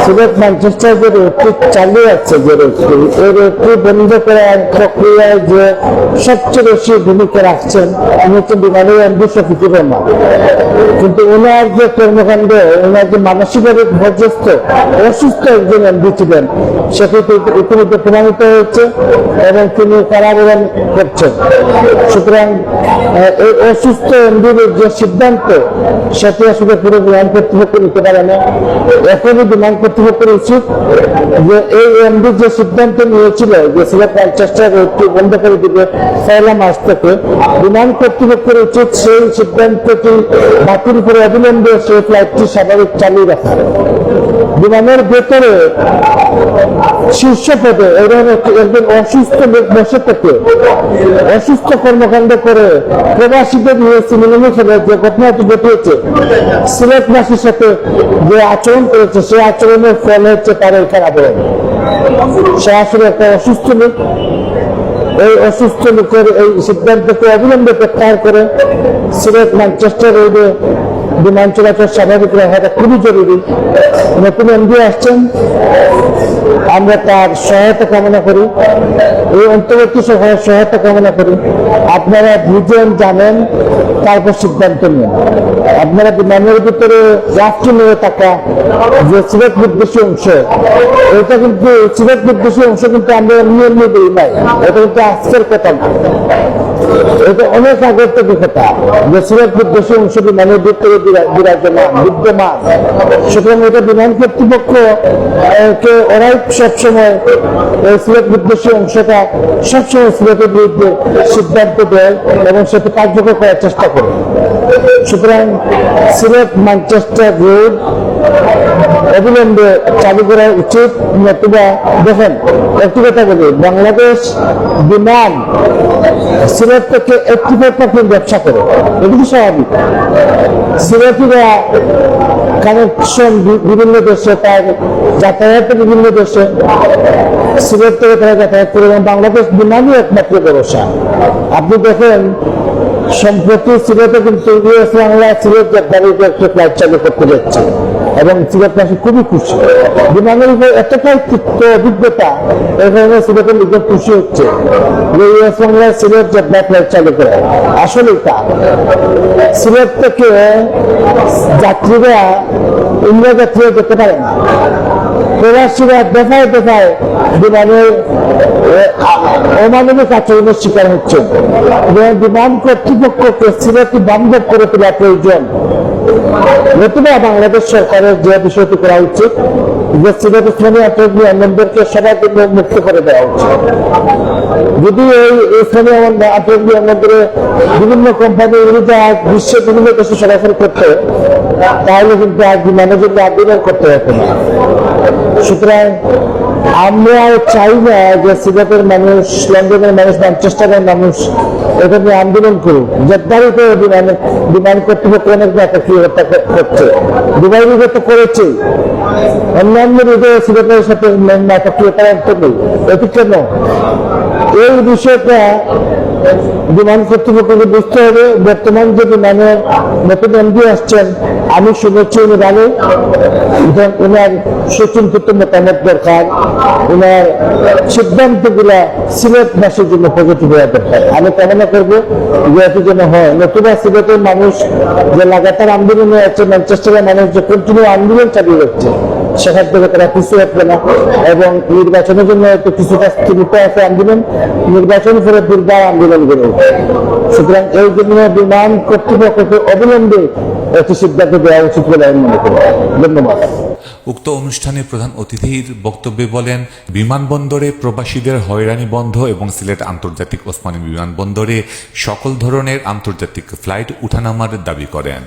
Sylhet Manchester যে রুটটি চালু আছে, যে রুটটি, এই রুটটি বন্ধ করার প্রক্রিয়ায় যে সবচেয়ে বেশি ভূমিকা রাখছেন উনি হচ্ছে বিমানের এমডি শফিকুর রহমান। কিন্তু ওনার যে কর্মকাণ্ড, ওনার যে মানসিকভাবে বিপর্যস্ত অসুস্থ একজন এমডি ছিলেন, সেটি ইতিমধ্যে প্রমাণিত হয়েছে এবং তিনি কারাবরণ করছেন। সুতরাং এই অসুস্থ এমডির যে সিদ্ধান্ত, সেটি আসলে পুরো বিমান কর্তৃপক্ষ নিতে পারে না। এখনই বিমান কর্তৃপক্ষের উচিত যে এই এমডি যে সিদ্ধান্ত নিয়েছিল যে সিলেট ম্যানচেস্টার রুটটি বন্ধ করে দিবে 1 মার্চ থেকে, বিমান কর্তৃপক্ষের উচিত সেই সিদ্ধান্তটি বাতিল করে অবিলম্বে সেই ফ্লাইটটি স্বাভাবিক চালু রাখা। বিমানের ভেতরে শীর্ষ পদে এরকম একজন অসুস্থ লোক বসে থেকে অসুস্থ কর্মকাণ্ড করে প্রবাসীদের নিয়ে সিনেমা খেলে যে ঘটনাটি ঘটিয়েছে, সিলেটবাসীর সাথে যে আচরণ করেছে, সেই আচরণের ফল হচ্ছে তার এই কারাবরণ। সে আসলে একটা অসুস্থ লোক। এই অসুস্থ লোকের এই সিদ্ধান্তকে অবিলম্বে প্রত্যাহার করে সিলেট ম্যানচেস্টার রোডে বিমান চলাচল স্বাভাবিক রাখাটা খুবই জরুরি। নতুন এমডি আসছেন, আমরা তার সহায়তা কামনা করি, এই অন্তর্বর্তী সরকারের সহায়তা কামনা করি। আপনারা বুঝেন, জানেন, তারপর সিদ্ধান্ত নিন। আপনারা বিমানের ভিতরে রাষ্ট্র নিয়ে থাকা যে সিলেট বিদ্বেষী অংশ, এটা কিন্তু সিলেট বিদ্বেষী অংশ কিন্তু আমরা এমনি দিই নাই, এটা কিন্তু আজকের কথা না, এটা অনেক আগের থেকে কথা যে সিলেট বিদ্বেষী অংশ বিমানের ভিতরে বিদ্যমান। সুতরাং এটা বিমান কর্তৃপক্ষ ওরাই সবসময় সিলেট বিদ্বেষী অংশটা সবসময় সিলেটের বিরুদ্ধে সিদ্ধান্ত দেয় এবং সেটা কার্যকর করার চেষ্টা করে। সুতরাং সিলেট ম্যানচেস্টার রোড অবিলম্বে চালু করা উচিত। নতুবা দেখেন, একটি কথা বলি, বাংলাদেশ বিমান সিলেট থেকে 85% ব্যবসা করে, এগুলি স্বাভাবিক। সিলেটিরা কানেকশন বিভিন্ন দেশে, তার যাতায়াতে বিভিন্ন দেশে, সিলেট থেকে তারা যাতায়াত করে এবং বাংলাদেশ বিমানই একমাত্র ভরসা। আপনি দেখেন সম্প্রতি সিলেটে কিন্তু ইউএস বাংলা সিলেট যাত্রাবাড়িতে একটা ফ্লাইট চালু করতে যাচ্ছে এবং সিলেটবাসী খুবই খুশি। বিমানের উপর এতটাই তৃপ্ত অভিজ্ঞতা, এই কারণে সিলেটের লোকের খুশি হচ্ছে যে ইউএস বাংলা সিলেট যাত্রা ফ্লাইট চালু করে। আসলে তা সিলেট থেকে যাত্রীরা ইন্ডিয়া যাত্রীরা যেতে পারে না, প্রবাসীরা দফায় দফায় বিমানের অমানবিক আচরণের শিকার হচ্ছে। বিমান কর্তৃপক্ষকে সিলেটটি বন্ধ করে তোলা প্রয়োজন। নতুবা বাংলাদেশ সরকারের যে বিষয়টি করা উচিত যে সিলেট ইসলামী আন্তর্জাতিক বিমানবন্দরকে সবার জন্য মুক্ত করে দেওয়া উচিত। যদি এই ইসলামী আন্তর্জাতিক বিমানবন্দরে বিভিন্ন কোম্পানি বিশ্বের বিভিন্ন দেশে চলাচল করতে, তাহলে কিন্তু আর বিমানের জন্য আবেদন করতে হতো না। সুতরাং আমরা চাই না যে সিলেটের মানুষ, লন্ডনের মানুষ, ম্যানচেস্টারের মানুষ এটা নিয়ে আন্দোলন করুক। জেদ্দারিতে বিমান কর্তৃপক্ষ অনেক নাটকীয়তা করছে, দুবাই বিগত করেছে, অন্যান্য রুটে সিলেটের সাথে নাটকীয়তা নেই। এটি কেন? এই বিষয়টা বিমান কর্তৃপক্ষকে বুঝতে হবে। বর্তমান যে বিমানের নতুন এমডি আসছেন, আমি শুনেছি উনি ভালো, ওনার সুচিন্তিত মতামত দরকার, ওনার সিদ্ধান্তগুলা সিলেটবাসীর জন্য পজিটিভ হওয়া দরকার। আমি কামনা করবো যে এটি যেন হয়। নতুবা সিলেটের মানুষ যে লাগাতার আন্দোলনে আছে, ম্যানচেস্টারের মানুষ যে কন্টিনিউ আন্দোলন চালিয়ে যাচ্ছে, সেখান থেকে তারা পিছু হচ্ছে না এবং নির্বাচনের জন্য হয়তো কিছুটা স্থিমিত আছে আন্দোলন, নির্বাচন করে দুর্বার আন্দোলন গড়ে উঠে। সুতরাং এই জন্য বিমান কর্তৃপক্ষকে অবিলম্বে একটি সিদ্ধান্ত দেওয়া উচিত বলে আমি মনে করি। ধন্যবাদ। উক্ত অনুষ্ঠানে প্রধান অতিথির বক্তব্যে বলেন, বিমানবন্দরে প্রবাসীদের হয়রানি বন্ধ এবং সিলেট আন্তর্জাতিক ওসমানী বিমানবন্দরে সকল ধরনের আন্তর্জাতিক ফ্লাইট উঠানামার দাবি করেন।